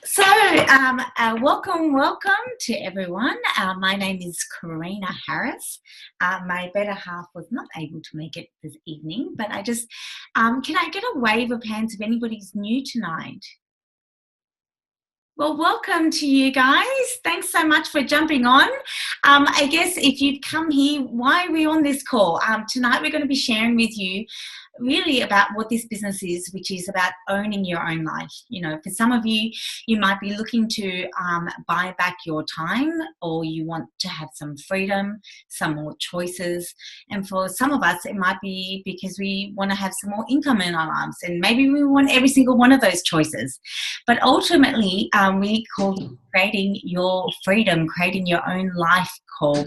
So, welcome to everyone. My name is Karina Harris. My better half was not able to make it this evening, but can I get a wave of hands if anybody's new tonight? Well, welcome to you guys. Thanks so much for jumping on. I guess if you've come here, why are we on this call? Tonight we're going to be sharing with you really about what this business is, which is about owning your own life. You know, for some of you, you might be looking to buy back your time, or you want to have some freedom, some more choices. And for some of us, it might be because we want to have some more income in our lives, and maybe we want every single one of those choices. But ultimately, we call creating your freedom, creating your own life call.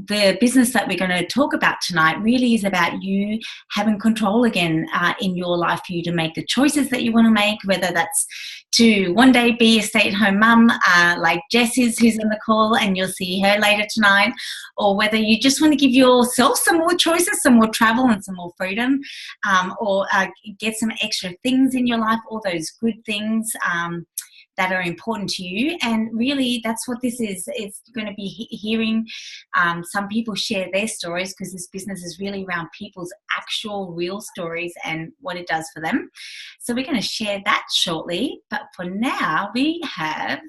The business that we're going to talk about tonight really is about you having control again in your life, for you to make the choices that you want to make, whether that's to one day be a stay-at-home mum like Jess is, who's on the call, and you'll see her later tonight, or whether you just want to give yourself some more choices, some more travel and some more freedom, or get some extra things in your life, all those good things that are important to you. And really that's what this is. It's going to be hearing some people share their stories, because this business is really around people's actual real stories and what it does for them. So we're going to share that shortly, but for now we have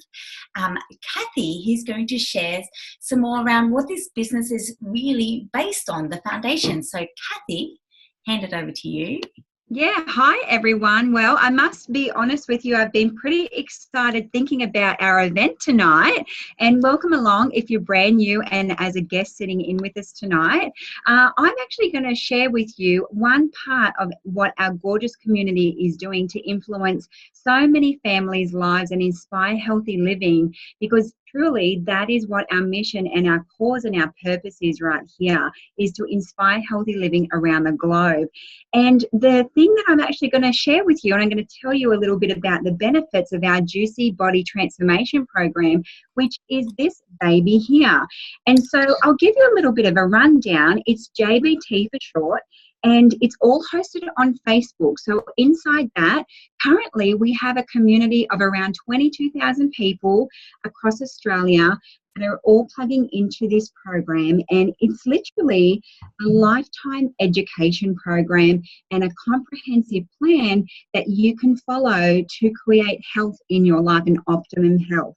Kathy, who's going to share some more around what this business is really based on, the foundation. So Kathy, hand it over to you. Yeah, hi everyone. Well, I must be honest with you, I've been pretty excited thinking about our event tonight, and welcome along if you're brand new and as a guest sitting in with us tonight. I'm actually going to share with you one part of what our gorgeous community is doing to influence so many families' lives and inspire healthy living, because truly that is what our mission and our cause and our purpose is right here, is to inspire healthy living around the globe. And the thing that I'm actually going to share with you, and I'm going to tell you a little bit about the benefits of our Juicy Body Transformation Program, which is this baby here. And so I'll give you a little bit of a rundown. It's JBT for short, and it's all hosted on Facebook. So inside that, currently we have a community of around 22,000 people across Australia that are all plugging into this program, and it's literally a lifetime education program and a comprehensive plan that you can follow to create health in your life and optimum health.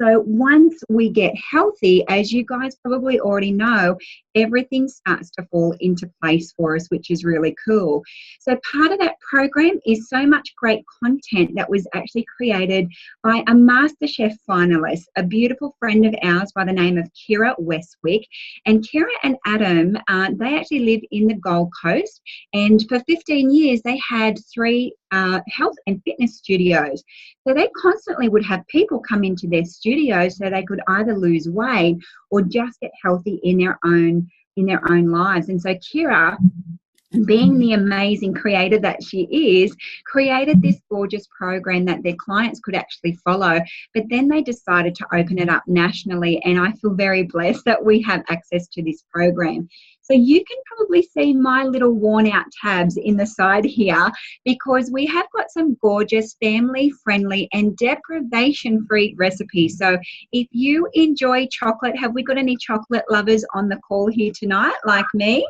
So once we get healthy, as you guys probably already know, everything starts to fall into place for us, which is really cool. So part of that program is so much great content that was actually created by a MasterChef finalist, a beautiful friend of ours by the name of Kira Westwick. And Kira and Adam, they actually live in the Gold Coast, and for 15 years they had 3 health and fitness studios. So they constantly would have people come into their studios so they could either lose weight or just get healthy in their own lives. And so Kira, being the amazing creator that she is, created this gorgeous program that their clients could actually follow. But then they decided to open it up nationally, and I feel very blessed that we have access to this program. So you can probably see my little worn out tabs in the side here, because we have got some gorgeous family friendly and deprivation free recipes. So if you enjoy chocolate, have we got any chocolate lovers on the call here tonight like me?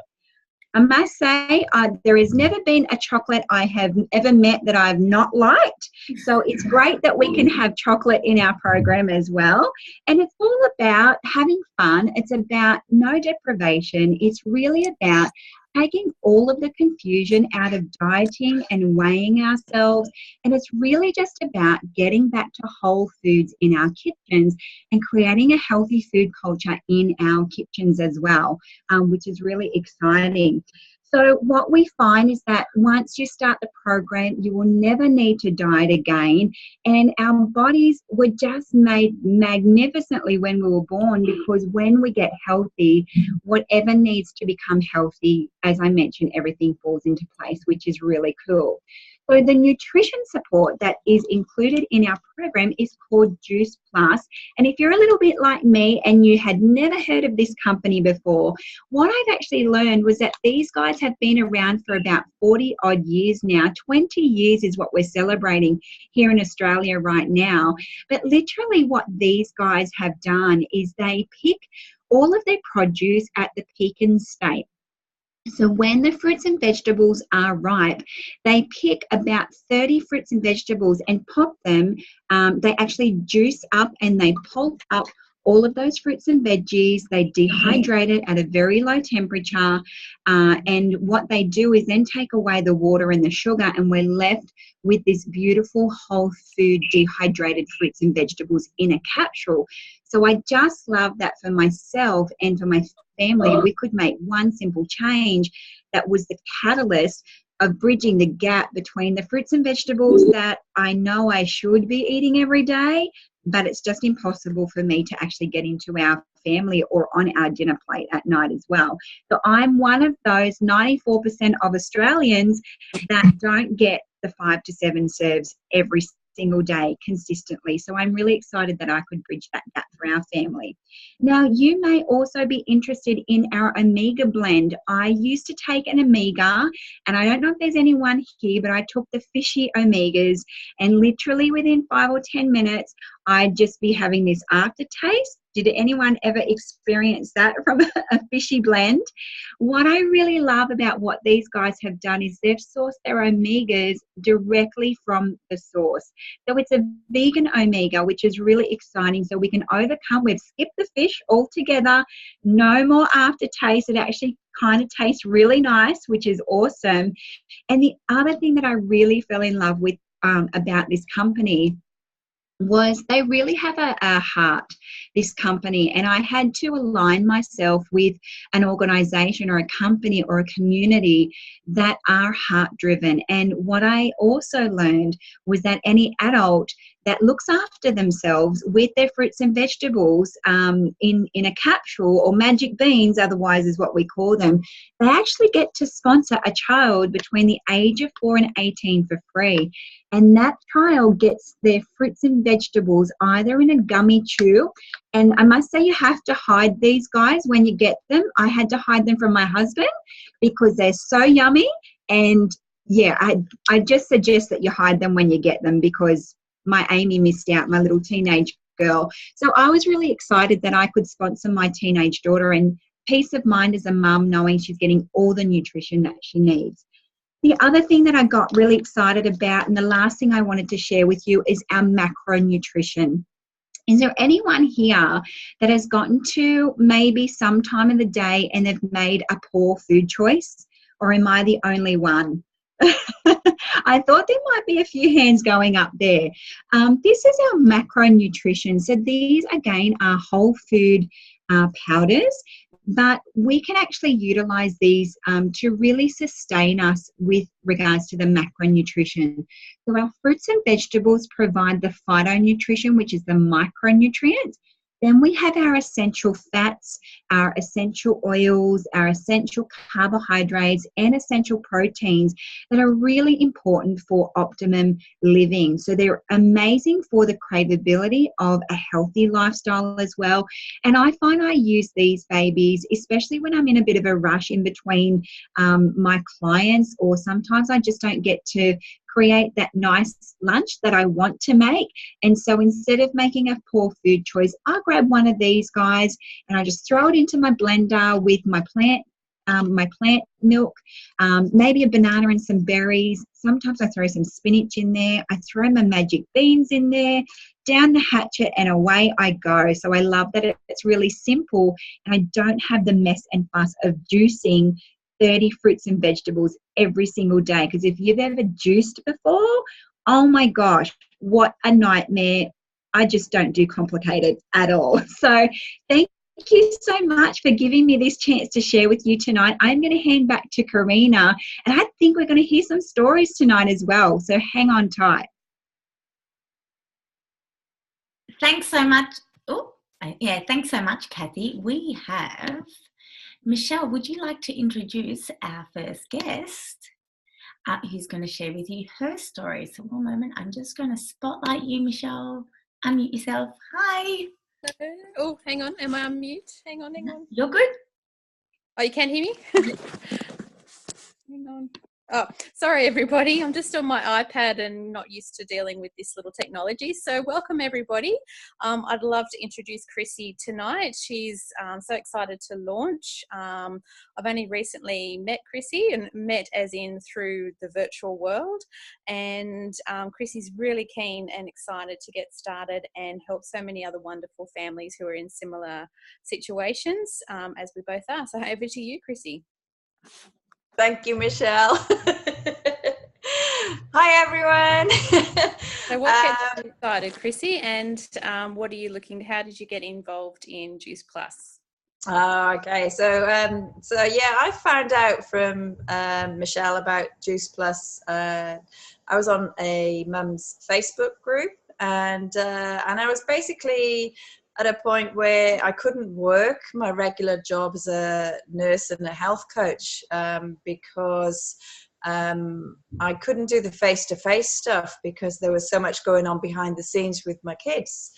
I must say, there has never been a chocolate I have ever met that I've not liked. So it's great that we can have chocolate in our program as well. And it's all about having fun. It's about no deprivation. It's really about taking all of the confusion out of dieting and weighing ourselves. And it's really just about getting back to whole foods in our kitchens and creating a healthy food culture in our kitchens as well, which is really exciting. So what we find is that once you start the program, you will never need to diet again. And our bodies were just made magnificently when we were born, because when we get healthy, whatever needs to become healthy, as I mentioned, everything falls into place, which is really cool. So the nutrition support that is included in our program is called Juice Plus. And if you're a little bit like me and you had never heard of this company before, what I've actually learned was that these guys have been around for about 40 odd years now. 20 years is what we're celebrating here in Australia right now. But literally what these guys have done is they pick all of their produce at the pecan state. So when the fruits and vegetables are ripe, they pick about 30 fruits and vegetables and pop them. They actually juice up and they pulp up all of those fruits and veggies. They dehydrate it at a very low temperature. And what they do is then take away the water and the sugar, and we're left with this beautiful whole food dehydrated fruits and vegetables in a capsule. So I just love that for myself and for my family. We could make one simple change that was the catalyst of bridging the gap between the fruits and vegetables that I know I should be eating every day, but it's just impossible for me to actually get into our family or on our dinner plate at night as well. So I'm one of those 94% of Australians that don't get the 5 to 7 serves every single day consistently. So I'm really excited that I could bridge that gap for our family. Now, you may also be interested in our Omega blend. I used to take an Omega, and I don't know if there's anyone here, but I took the fishy Omegas, and literally within 5 or 10 minutes, I'd just be having this aftertaste. Did anyone ever experience that from a fishy blend? What I really love about what these guys have done is they've sourced their omegas directly from the source. So it's a vegan omega, which is really exciting. So we can overcome, we've skipped the fish altogether, no more aftertaste. It actually kind of tastes really nice, which is awesome. And the other thing that I really fell in love with about this company was they really have a heart, this company, and I had to align myself with an organization or a company or a community that are heart driven. And what I also learned was that any adult that looks after themselves with their fruits and vegetables in a capsule, or magic beans otherwise is what we call them, they actually get to sponsor a child between the age of 4 and 18 for free. And that child gets their fruits and vegetables either in a gummy chew. And I must say, you have to hide these guys when you get them. I had to hide them from my husband because they're so yummy. And yeah, I just suggest that you hide them when you get them, because my Amy missed out, my little teenage girl. So I was really excited that I could sponsor my teenage daughter, and peace of mind as a mum knowing she's getting all the nutrition that she needs. The other thing that I got really excited about, and the last thing I wanted to share with you, is our macronutrition. Is there anyone here that has gotten to maybe some time of the day and they've made a poor food choice? Or am I the only one? I thought there might be a few hands going up there. This is our macronutrition. So these, again, are whole food powders, but we can actually utilize these to really sustain us with regards to the macronutrition. So our fruits and vegetables provide the phytonutrition, which is the micronutrients. Then we have our essential fats, our essential oils, our essential carbohydrates, and essential proteins that are really important for optimum living. So they're amazing for the craveability of a healthy lifestyle as well. And I find I use these babies, especially when I'm in a bit of a rush in between my clients, or sometimes I just don't get to create that nice lunch that I want to make. And so instead of making a poor food choice, I'll grab one of these guys and I just throw it into my blender with my plant milk, maybe a banana and some berries. Sometimes I throw some spinach in there. I throw my magic beans in there, down the hatchet, and away I go. So I love that it's really simple, and I don't have the mess and fuss of juicing 30 fruits and vegetables every single day. Because if you've ever juiced before, oh my gosh, what a nightmare. I just don't do complicated at all. So thank you so much for giving me this chance to share with you tonight. I'm going to hand back to Karina, and I think we're going to hear some stories tonight as well. So hang on tight. Thanks so much. Thanks so much, Kathy. We have Michelle. Would you like to introduce our first guest? who's going to share with you her story. So one moment, I'm just going to spotlight you, Michelle. Unmute yourself. Hi. Oh, hang on. Am I on mute? Hang on. You're good. Oh, you can't hear me? Hang on. Oh, sorry, everybody. I'm just on my iPad and not used to dealing with this little technology. So welcome, everybody. I'd love to introduce Chrissy tonight. She's so excited to launch. I've only recently met Chrissy, and met as in through the virtual world. And Chrissy's really keen and excited to get started and help so many other wonderful families who are in similar situations as we both are. So over to you, Chrissy. Thank you, Michelle. Hi, everyone. So what gets you started, Chrissy, and what are you looking to, how did you get involved in Juice Plus? Okay, so yeah, I found out from Michelle about Juice Plus. I was on a mum's Facebook group, and I was basically at a point where I couldn't work my regular job as a nurse and a health coach because I couldn't do the face-to-face stuff because there was so much going on behind the scenes with my kids.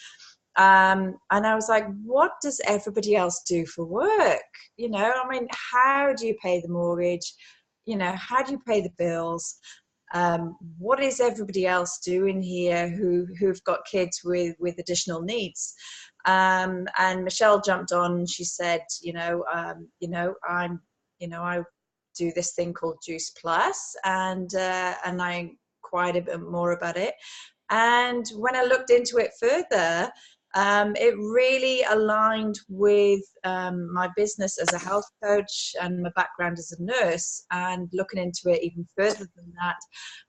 And I was like, what does everybody else do for work? You know, I mean, how do you pay the mortgage? You know, how do you pay the bills? What is everybody else doing here who've got kids with additional needs? And Michelle jumped on and she said, I do this thing called Juice Plus, and I inquired a bit more about it. And when I looked into it further, it really aligned with my business as a health coach and my background as a nurse. And looking into it even further than that,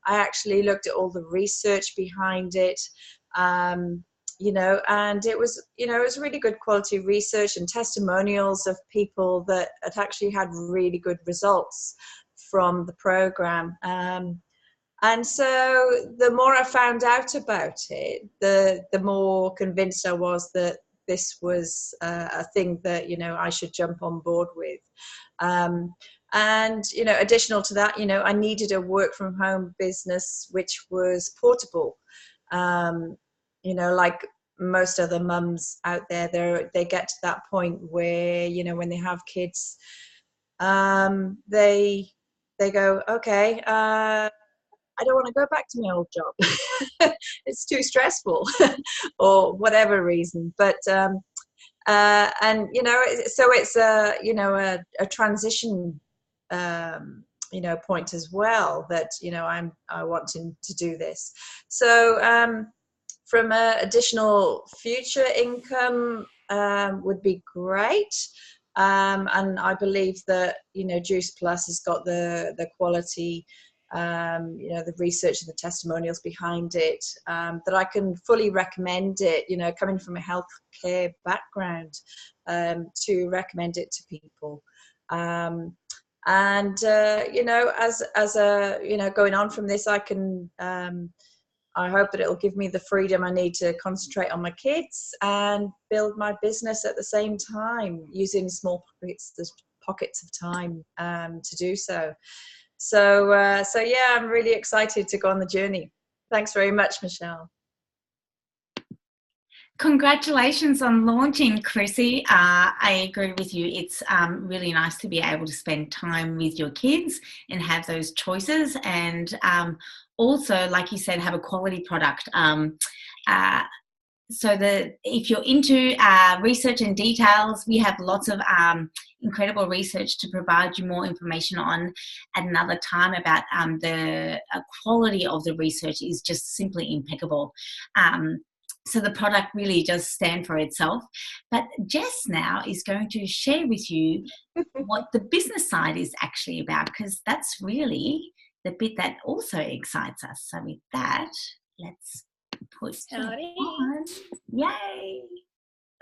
I actually looked at all the research behind it, and it was really good quality research and testimonials of people that had actually had really good results from the program. And so the more I found out about it, the more convinced I was that this was a thing that, I should jump on board with. And, additional to that, I needed a work from home business which was portable. Like most other mums out there, they get to that point where, when they have kids, they go, okay, I don't want to go back to my old job. It's too stressful or whatever reason. But, so it's a transition, point as well that, I wanting to do this. So, from additional future income would be great. And I believe that, Juice Plus has got the quality, the research and the testimonials behind it, that I can fully recommend it, coming from a healthcare background, to recommend it to people. As going on from this, I can, I hope that it'll give me the freedom I need to concentrate on my kids and build my business at the same time, using small pockets of time to do so. So yeah, I'm really excited to go on the journey. Thanks very much, Michelle. Congratulations on launching, Chrissy. I agree with you. It's really nice to be able to spend time with your kids and have those choices, and also, like you said, have a quality product. So that if you're into research and details, we have lots of incredible research to provide you more information on at another time about the quality of the research is just simply impeccable. So the product really does stand for itself. But Jess now is going to share with you what the business side is actually about, because that's really the bit that also excites us. So with that, let's put it on. Yay!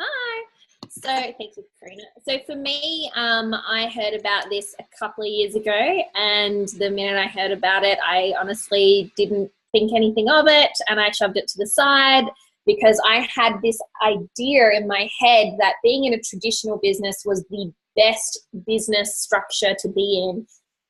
Hi. So thank you, Karina. So for me, I heard about this a couple of years ago, and the minute I heard about it, I honestly didn't think anything of it, and I shoved it to the side because I had this idea in my head that being in a traditional business was the best business structure to be in.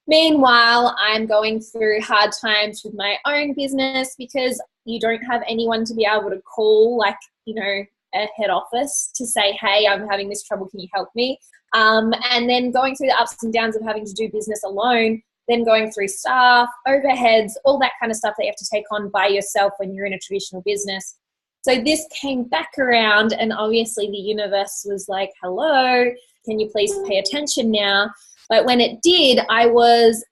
Meanwhile, I'm going through hard times with my own business because you don't have anyone to be able to call, like, you know, a head office to say, hey, I'm having this trouble, can you help me? And then going through the ups and downs of having to do business alone, then going through staff, overheads, all that kind of stuff that you have to take on by yourself when you're in a traditional business. So this came back around, and obviously the universe was like, hello, can you please pay attention now? But when it did, it was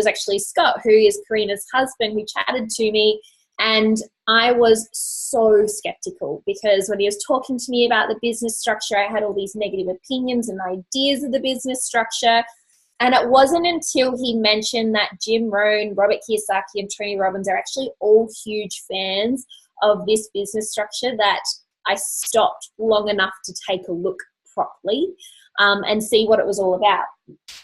actually Scott, who is Karina's husband, who chatted to me. And I was so skeptical because when he was talking to me about the business structure, I had all these negative opinions and ideas of the business structure. And it wasn't until he mentioned that Jim Rohn, Robert Kiyosaki, and Tony Robbins are actually all huge fans of this business structure that I stopped long enough to take a look properly and see what it was all about.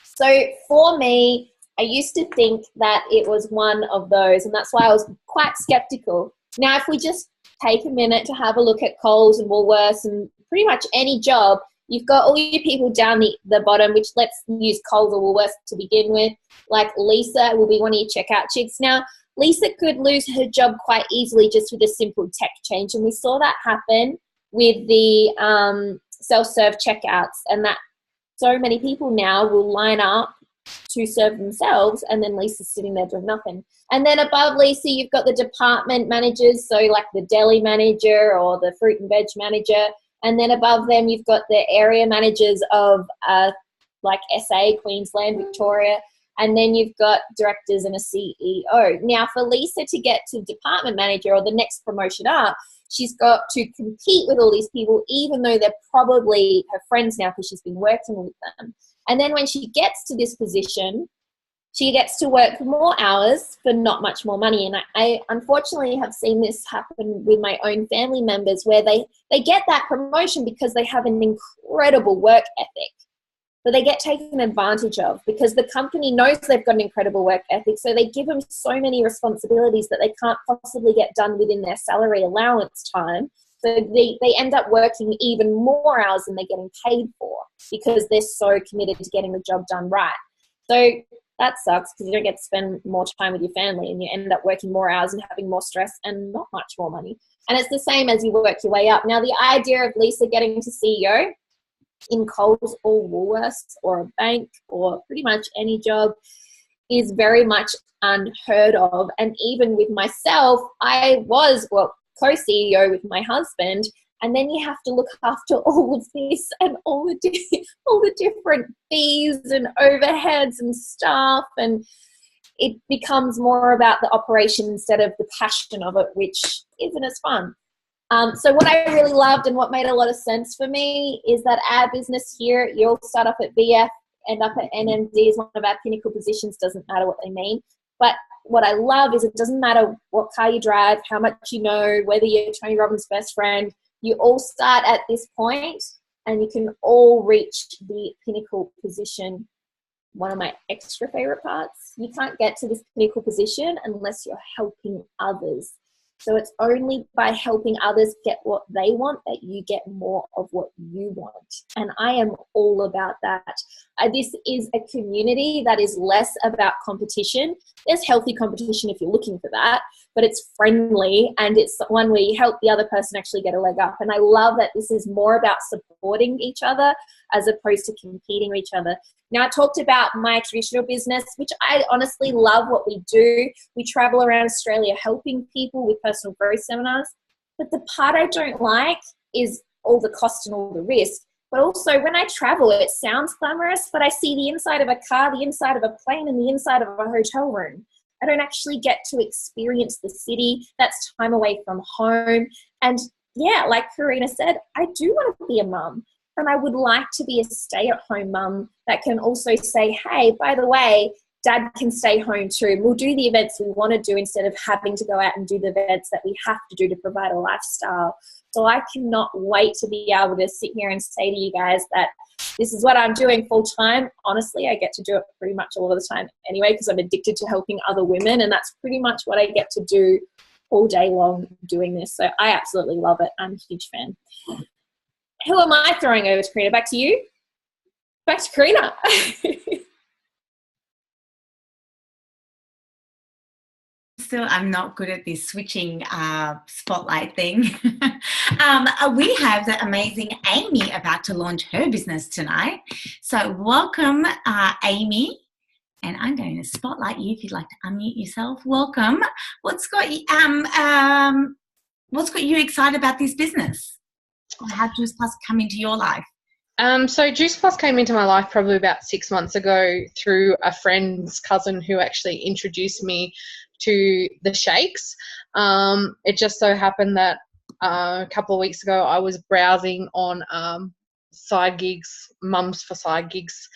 So for me, I used to think that it was one of those, and that's why I was quite skeptical. Now, if we just take a minute to have a look at Coles and Woolworths and pretty much any job, you've got all your people down the bottom, which let's use Coles or Woolworths to begin with. Like Lisa will be one of your checkout chicks. Now, Lisa could lose her job quite easily just with a simple tech change, and we saw that happen with the self-serve checkouts, and that so many people now will line up to serve themselves, and then Lisa's sitting there doing nothing. And then above Lisa, you've got the department managers, so like the deli manager or the fruit and veg manager. And then above them, you've got the area managers of like SA, Queensland, Victoria. And then you've got directors and a CEO. Now, for Lisa to get to department manager or the next promotion up, she's got to compete with all these people, even though they're probably her friends now because she's been working with them. And then when she gets to this position, she gets to work more hours for not much more money. And I unfortunately have seen this happen with my own family members where they get that promotion because they have an incredible work ethic, but they get taken advantage of because the company knows they've got an incredible work ethic. So they give them so many responsibilities that they can't possibly get done within their salary allowance time. So they end up working even more hours than they're getting paid for because they're so committed to getting the job done right. So that sucks because you don't get to spend more time with your family and you end up working more hours and having more stress and not much more money. And it's the same as you work your way up. Now, the idea of Lisa getting to CEO in Coles or Woolworths or a bank or pretty much any job is very much unheard of. And even with myself, I was, co-CEO with my husband, and then you have to look after all of this and all the different fees and overheads and staff, and it becomes more about the operation instead of the passion of it, which isn't as fun. So what I really loved and what made a lot of sense for me is that our business here, you'll start off at BF, end up at NMD is one of our pinnacle positions, doesn't matter what they mean. But what I love is it doesn't matter what car you drive, how much you know, whether you're Tony Robbins' best friend, you all start at this point and you can all reach the pinnacle position. One of my extra favorite parts, you can't get to this pinnacle position unless you're helping others. So it's only by helping others get what they want that you get more of what you want. And I am all about that. This is a community that is less about competition. There's healthy competition if you're looking for that, but it's friendly and it's one where you help the other person actually get a leg up. And I love that this is more about supporting each other as opposed to competing with each other. Now, I talked about my traditional business, which I honestly love what we do. We travel around Australia helping people with personal growth seminars. But the part I don't like is all the cost and all the risk. But also when I travel, it sounds glamorous, but I see the inside of a car, the inside of a plane, and the inside of a hotel room. I don't actually get to experience the city. That's time away from home. And yeah, like Karina said, I do want to be a mum. And I would like to be a stay-at-home mum that can also say, hey, by the way, dad can stay home too. We'll do the events we want to do instead of having to go out and do the events that we have to do to provide a lifestyle. So I cannot wait to be able to sit here and say to you guys that this is what I'm doing full time. Honestly, I get to do it pretty much all of the time anyway because I'm addicted to helping other women, and that's pretty much what I get to do all day long doing this. So I absolutely love it. I'm a huge fan. Who am I throwing over to Karina? Back to you? Back to Karina. I'm not good at this switching spotlight thing. We have the amazing Amy about to launch her business tonight. So welcome, Amy. And I'm going to spotlight you if you'd like to unmute yourself. Welcome. What's got you excited about this business? Or how Juice Plus come into your life? So Juice Plus came into my life probably about 6 months ago through a friend's cousin who actually introduced me to the shakes. It just so happened that a couple of weeks ago I was browsing on Side Gigs, Mums for Side Gigs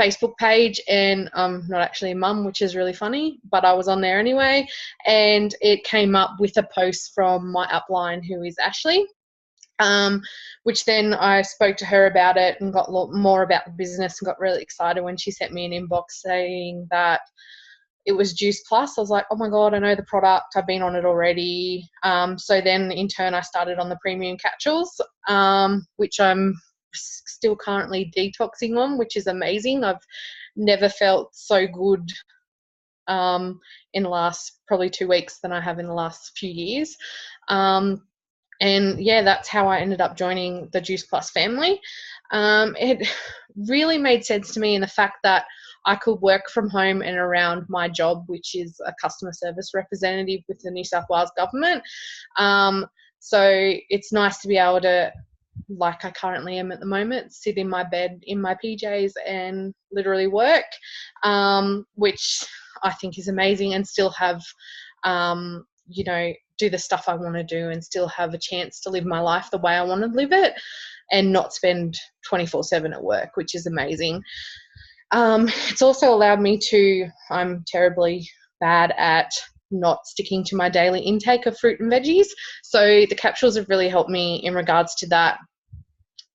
Facebook page, and I'm not actually a mum, which is really funny, but I was on there anyway, and it came up with a post from my upline, who is Ashley, which then I spoke to her about it and got a lot more about the business and got really excited when she sent me an inbox saying that it was Juice Plus. I was like, oh my God, I know the product. I've been on it already. So then in turn, I started on the premium capsules, which I'm still currently detoxing on, which is amazing. I've never felt so good in the last probably 2 weeks than I have in the last few years. And yeah, that's how I ended up joining the Juice Plus family. It really made sense to me in the fact that I could work from home and around my job, which is a customer service representative with the New South Wales government. So it's nice to be able to, like I currently am at the moment, sit in my bed in my PJs and literally work, which I think is amazing, and still have, do the stuff I want to do and still have a chance to live my life the way I want to live it and not spend 24/7 at work, which is amazing. It's also allowed me to, I'm terribly bad at not sticking to my daily intake of fruit and veggies. So the capsules have really helped me in regards to that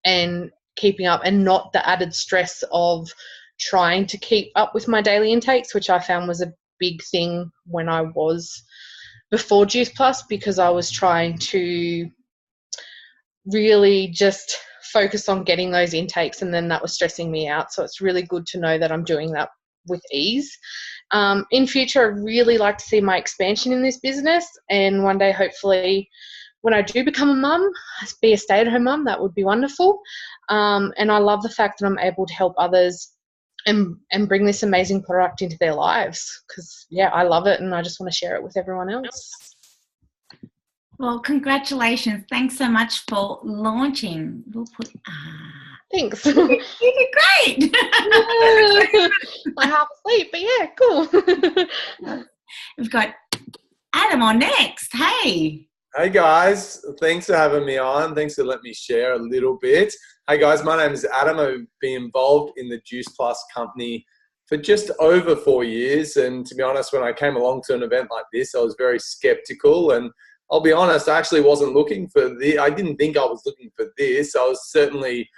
and keeping up, and not the added stress of trying to keep up with my daily intakes, which I found was a big thing when I was before Juice Plus, because I was trying to really just focus on getting those intakes, and then that was stressing me out. So it's really good to know that I'm doing that with ease. In future, I really like to see my expansion in this business, and one day, hopefully, when I do become a mum, be a stay-at-home mum, that would be wonderful. And I love the fact that I'm able to help others and bring this amazing product into their lives, because, yeah, I love it and I just want to share it with everyone else. Well, congratulations. Thanks so much for launching. We'll put... Thanks. You did great. I'm half asleep, but yeah, cool. We've got Adam on next. Hey. Hey guys, thanks for having me on. Thanks for letting me share a little bit. Hey guys, my name is Adam. I've been involved in the Juice Plus company for just over 4 years. And to be honest, when I came along to an event like this, I was very skeptical. And I'll be honest, I actually wasn't looking for this. I didn't think I was looking for this. I was certainly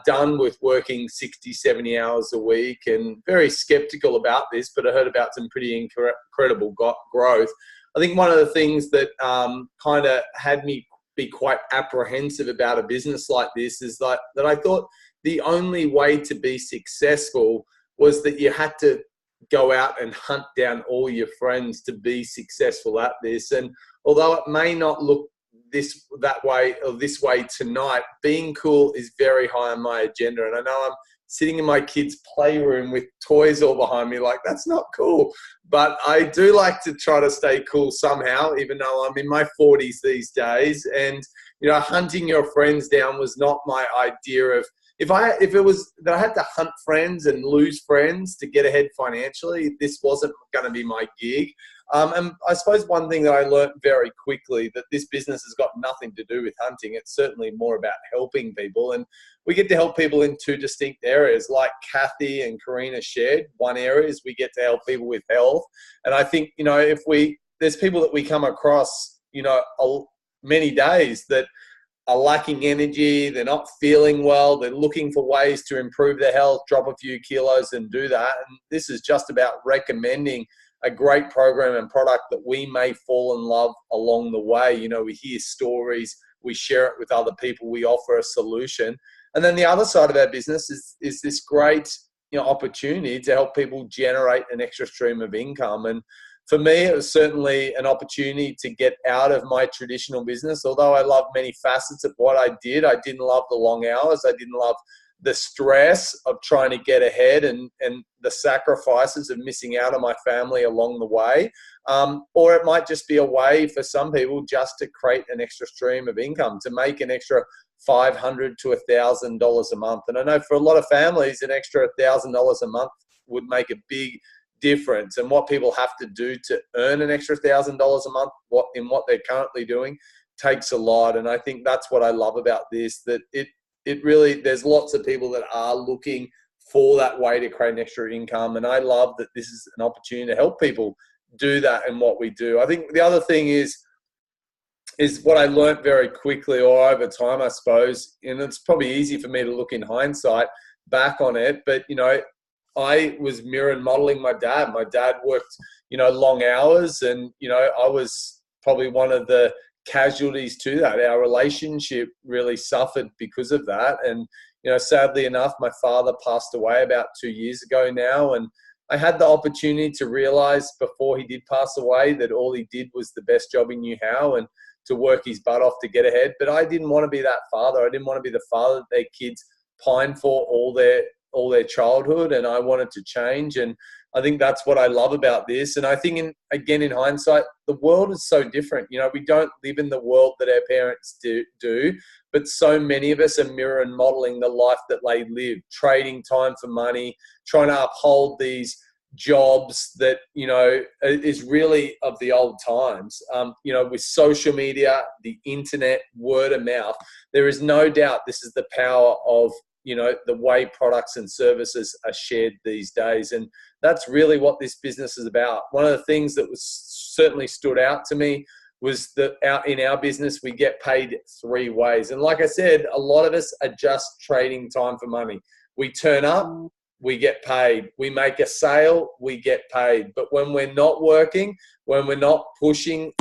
done with working 60, 70 hours a week and very skeptical about this, but I heard about some pretty incredible growth. I think one of the things that kind of had me be quite apprehensive about a business like this is that I thought the only way to be successful was that you had to go out and hunt down all your friends to be successful at this. And although it may not look this way tonight, being cool is very high on my agenda. And I know I'm sitting in my kids' playroom with toys all behind me, like, that's not cool. But I do like to try to stay cool somehow, even though I'm in my 40s these days. And, hunting your friends down was not my idea of, if it was that I had to hunt friends and lose friends to get ahead financially, this wasn't going to be my gig. And I suppose one thing that I learned very quickly, that this business has got nothing to do with hunting. It's certainly more about helping people. And we get to help people in two distinct areas, like Kathy and Karina shared. One area is we get to help people with health. And I think, there's people that we come across, many days that are lacking energy, they're not feeling well, they're looking for ways to improve their health, drop a few kilos and do that. And this is just about recommending a great program and product that we may fall in love along the way. We hear stories, we share it with other people, we offer a solution. And then the other side of our business is this great opportunity to help people generate an extra stream of income. And for me, it was certainly an opportunity to get out of my traditional business. Although I loved many facets of what I didn't love the long hours. I didn't love the stress of trying to get ahead and the sacrifices of missing out on my family along the way. Or it might just be a way for some people just to create an extra stream of income, to make an extra $500 to $1,000 a month. And I know for a lot of families, an extra $1,000 a month would make a big difference. And what people have to do to earn an extra $1,000 a month in what they're currently doing takes a lot. And I think that's what I love about this, that it really, there's lots of people that are looking for that way to create an extra income. And I love that this is an opportunity to help people do that in what we do. I think the other thing is what I learned very quickly, or over time, I suppose, and it's probably easy for me to look in hindsight back on it, but, you know, I was mirror and modeling my dad. My dad worked, you know, long hours, and, you know, I was probably one of the casualties to that. Our relationship really suffered because of that. And, you know, sadly enough, my father passed away about 2 years ago now. And I had the opportunity to realize before he did pass away that all he did was the best job he knew how, and to work his butt off to get ahead. But I didn't want to be that father. I didn't want to be the father that their kids pined for all their childhood, and I wanted to change. And I think that's what I love about this. And I think, again, in hindsight, the world is so different. You know, we don't live in the world that our parents do, but so many of us are mirror and modeling the life that they live, trading time for money, trying to uphold these jobs that, you know, is really of the old times. You know, with social media, the internet, word of mouth, there is no doubt this is the power of, you know, the way products and services are shared these days. And that's really what this business is about. One of the things that was certainly stood out to me was that in our business, we get paid 3 ways. And like I said, a lot of us are just trading time for money. We turn up, we get paid. We make a sale, we get paid. But when we're not working, when we're not pushing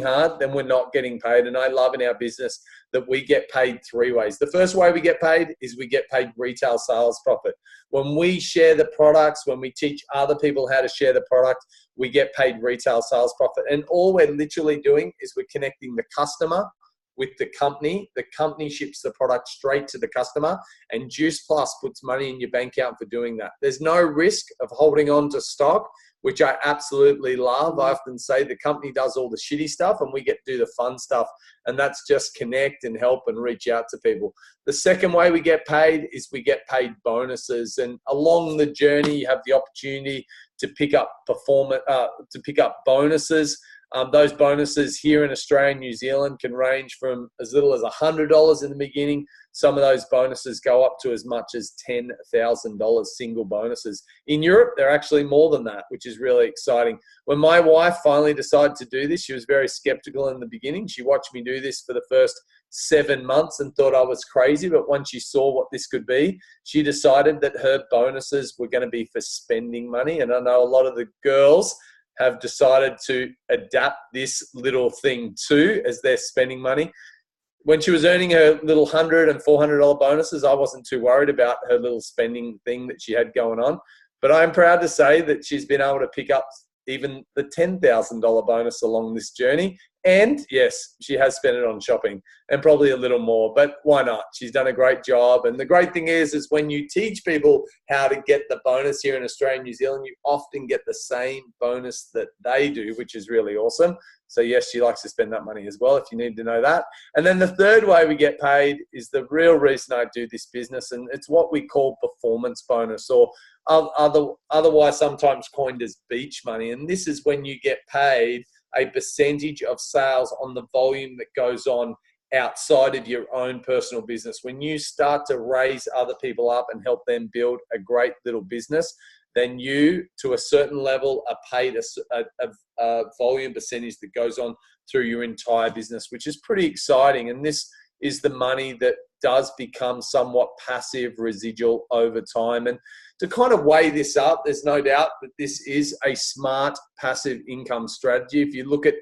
hard, then we're not getting paid. And I love in our business that we get paid 3 ways. The first way we get paid is we get paid retail sales profit. When we share the products, when we teach other people how to share the product, we get paid retail sales profit. And all we're literally doing is we're connecting the customer with the company. The company ships the product straight to the customer, and Juice Plus puts money in your bank account for doing that. There's no risk of holding on to stock, which I absolutely love. I often say the company does all the shitty stuff and we get to do the fun stuff, and that's just connect and help and reach out to people. The second way we get paid is we get paid bonuses, and along the journey you have the opportunity to pick up bonuses. Those bonuses here in Australia and New Zealand can range from as little as $100 in the beginning. Some of those bonuses go up to as much as $10,000 single bonuses. In Europe, they're actually more than that, which is really exciting. When my wife finally decided to do this, she was very skeptical in the beginning. She watched me do this for the first 7 months and thought I was crazy. But once she saw what this could be, she decided that her bonuses were going to be for spending money. And I know a lot of the girls have decided to adapt this little thing too as they're spending money. When she was earning her little $100 and $400 bonuses, I wasn't too worried about her little spending thing that she had going on. But I'm proud to say that she's been able to pick up even the $10,000 bonus along this journey. And yes, she has spent it on shopping and probably a little more, but why not? She's done a great job. And the great thing is when you teach people how to get the bonus here in Australia and New Zealand, you often get the same bonus that they do, which is really awesome. So yes, she likes to spend that money as well, if you need to know that. And then the third way we get paid is the real reason I do this business, and it's what we call performance bonus, or otherwise sometimes coined as beach money. And this is when you get paid a percentage of sales on the volume that goes on outside of your own personal business. When you start to raise other people up and help them build a great little business, then you, to a certain level, are paid a volume percentage that goes on through your entire business, which is pretty exciting. And this is the money that does become somewhat passive residual over time. And to kind of weigh this up, there's no doubt that this is a smart passive income strategy. If you look at,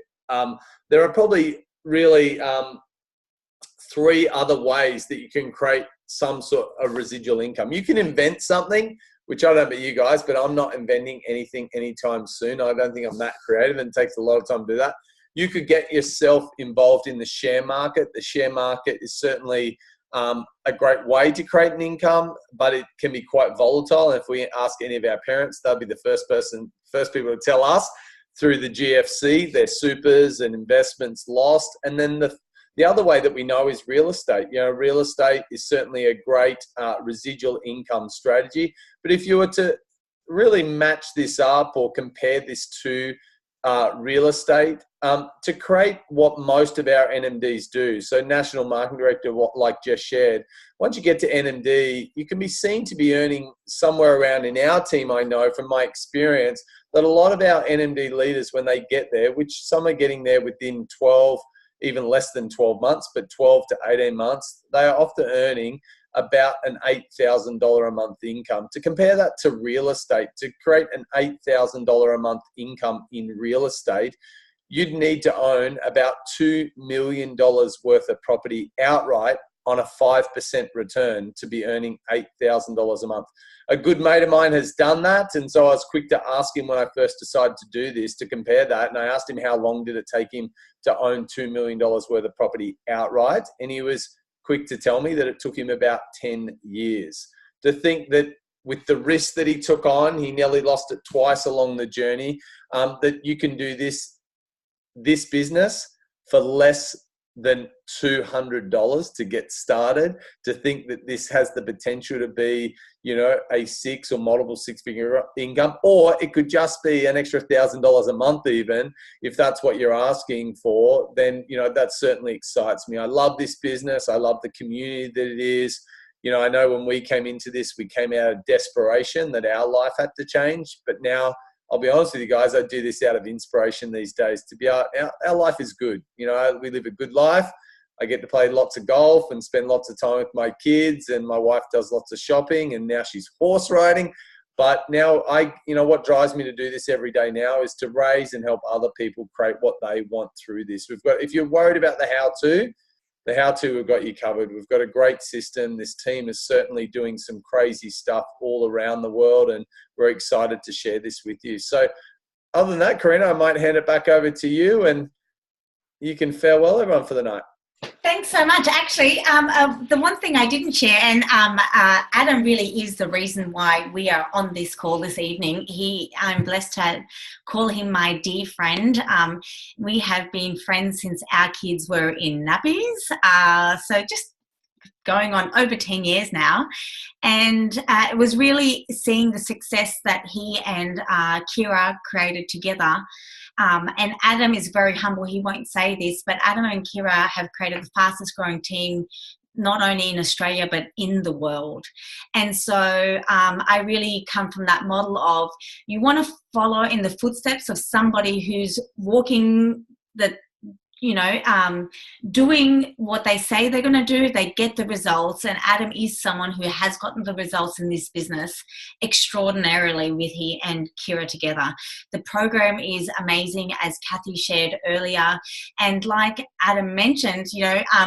there are probably really 3 other ways that you can create some sort of residual income. You can invent something which I don't know about you guys, but I'm not inventing anything anytime soon. I don't think I'm that creative, and it takes a lot of time to do that. You could get yourself involved in the share market. The share market is certainly a great way to create an income, but it can be quite volatile. And if we ask any of our parents, they'll be the first people to tell us through the GFC, their supers and investments lost. And then the other way that we know is real estate. You know, real estate is certainly a great residual income strategy. But if you were to really match this up or compare this to real estate, to create what most of our NMDs do. So National Marketing Director, like Jess shared, once you get to NMD, you can be seen to be earning somewhere around, in our team, I know from my experience, that a lot of our NMD leaders, when they get there, which some are getting there within 12, even less than 12 months, but 12 to 18 months, they are often earning about an $8,000 a month income. To compare that to real estate, to create an $8,000 a month income in real estate, you'd need to own about $2 million worth of property outright on a 5% return to be earning $8,000 a month. A good mate of mine has done that, and so I was quick to ask him when I first decided to do this, to compare that, and I asked him how long did it take him to own $2 million worth of property outright, and he was quick to tell me that it took him about 10 years. To think that with the risk that he took on, he nearly lost it twice along the journey, that you can do this business for less than $200 to get started, to think that this has the potential to be, you know, a 6 or multiple 6-figure income, or it could just be an extra $1,000 a month even, if that's what you're asking for, then, you know, that certainly excites me. I love this business. I love the community that it is. You know, I know when we came into this, we came out of desperation that our life had to change, but now, I'll be honest with you guys, I do this out of inspiration these days. To be our life is good. You know, we live a good life. I get to play lots of golf and spend lots of time with my kids, and my wife does lots of shopping, and now she's horse riding. But now what drives me to do this every day now is to raise and help other people create what they want through this. If you're worried about the how-to, we've got you covered. We've got a great system. This team is certainly doing some crazy stuff all around the world, and we're excited to share this with you. So other than that, Karina, I might hand it back over to you, and you can farewell everyone for the night. Thanks so much. Actually, the one thing I didn't share, and Adam really is the reason why we are on this call this evening. I'm blessed to call him my dear friend. We have been friends since our kids were in nappies, so just going on over 10 years now. And it was really seeing the success that he and Kira created together. And Adam is very humble. He won't say this, but Adam and Kira have created the fastest growing team, not only in Australia, but in the world. And so I really come from that model of, you want to follow in the footsteps of somebody who's walking the, doing what they say they're going to do. They get the results, and Adam is someone who has gotten the results in this business extraordinarily with he and Kira together. The program is amazing, as Kathy shared earlier, and like Adam mentioned,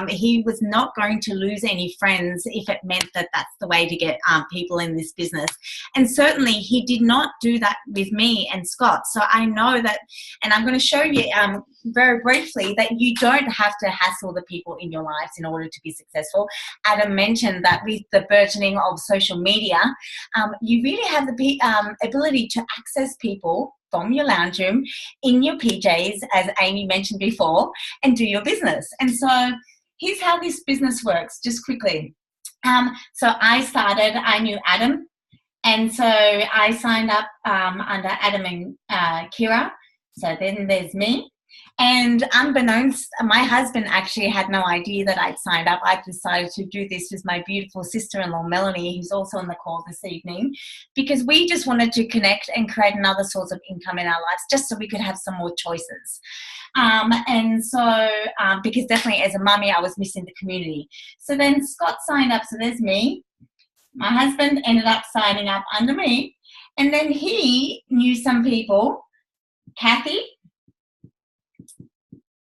he was not going to lose any friends if it meant that that's the way to get people in this business, and certainly he did not do that with me and Scott. So I know that, and I'm going to show you very briefly, that you don't have to hassle the people in your lives in order to be successful. Adam mentioned that with the burgeoning of social media, you really have the ability to access people from your lounge room in your PJs, as Amy mentioned before, and do your business. And so here's how this business works, just quickly. So I knew Adam, and so I signed up under Adam and Kira. So then there's me. And unbeknownst, my husband actually had no idea that I'd signed up. I decided to do this with my beautiful sister-in-law, Melanie, who's also on the call this evening, because we just wanted to connect and create another source of income in our lives, just so we could have some more choices. And so, because definitely as a mummy, I was missing the community. So then Scott signed up. So there's me. My husband ended up signing up under me. And then he knew some people, Kathy,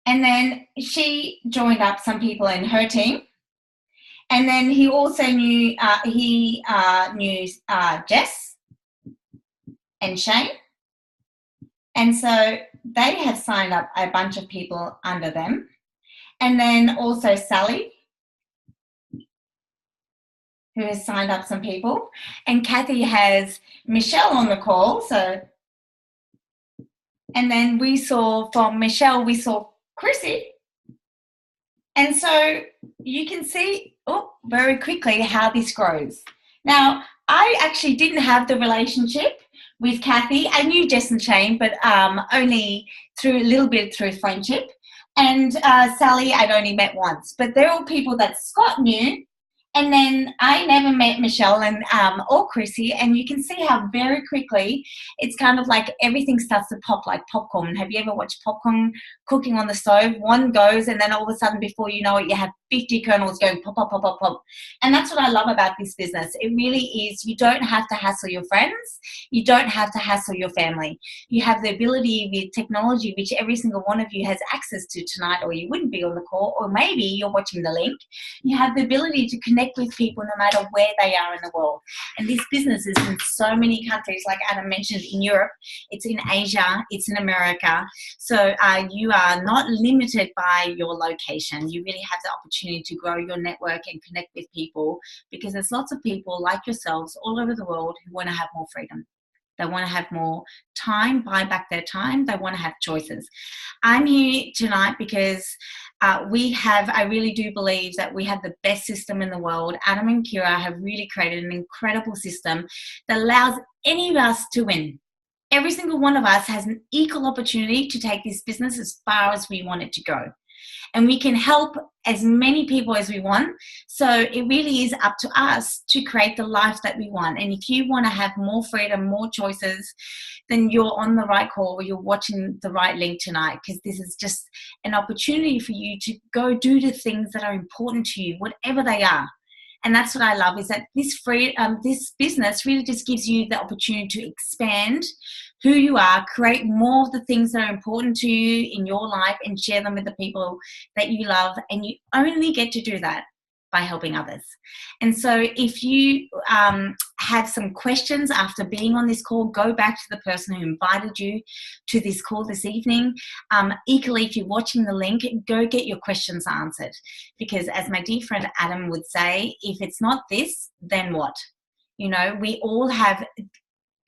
and then she joined up some people in her team. And then he also knew Jess. and Shane. And so they have signed up a bunch of people under them. And then also Sally, who has signed up some people. And Kathy has Michelle on the call. So, and then we saw from Michelle, we saw Chrissy. And so you can see very quickly how this grows. Now, I actually didn't have the relationship with Kathy. I knew Jess and Shane, but only through a little bit through friendship. And Sally, I'd only met once. But they're all people that Scott knew. And then I never met Michelle and or Chrissy, and you can see how very quickly it's kind of like everything starts to pop like popcorn. Have you ever watched popcorn cooking on the stove? One goes, and then all of a sudden, before you know it, you have 50 kernels going pop, pop, pop, pop, pop. And that's what I love about this business. It really is, you don't have to hassle your friends. You don't have to hassle your family. You have the ability with technology, which every single one of you has access to tonight, or you wouldn't be on the call, or maybe you're watching the link. You have the ability to connect with people no matter where they are in the world. And this business is in so many countries, like Adam mentioned, in Europe, it's in Asia, it's in America. So you are not limited by your location. You really have the opportunity to grow your network and connect with people, because there's lots of people like yourselves all over the world who want to have more freedom. They want to have more time, buy back their time. They want to have choices. I'm here tonight because I really do believe that we have the best system in the world. Adam and Kira have really created an incredible system that allows any of us to win. Every single one of us has an equal opportunity to take this business as far as we want it to go. And we can help as many people as we want. So it really is up to us to create the life that we want. And if you want to have more freedom, more choices, then you're on the right call, or you're watching the right link tonight, because this is just an opportunity for you to go do the things that are important to you, whatever they are. And that's what I love, is that this business really just gives you the opportunity to expand who you are, create more of the things that are important to you in your life, and share them with the people that you love. And you only get to do that by helping others. And so if you have some questions after being on this call, go back to the person who invited you to this call this evening. Equally, if you're watching the link, go get your questions answered. Because as my dear friend Adam would say, if it's not this, then what? You know, we all have...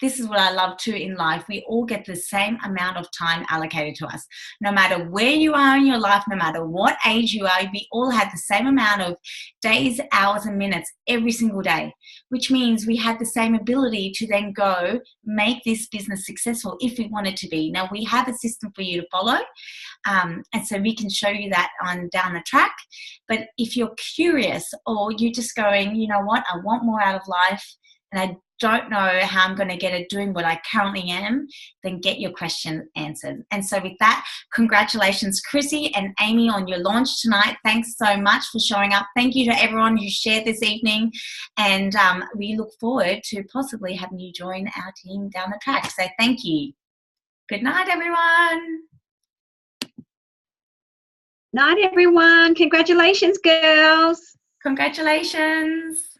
This is what I love too in life. We all get the same amount of time allocated to us. No matter where you are in your life, no matter what age you are, we all have the same amount of days, hours, and minutes every single day, which means we have the same ability to then go make this business successful if we want it to be. Now, we have a system for you to follow, and so we can show you that on down the track. But if you're curious, or you're just going, you know what, I want more out of life, and I don't know how I'm going to get it doing what I currently am, then get your question answered. And so with that, congratulations, Chrissy and Amy, on your launch tonight. Thanks so much for showing up. Thank you to everyone who shared this evening. And we look forward to possibly having you join our team down the track. So thank you. Good night, everyone. Night, everyone. Congratulations, girls. Congratulations.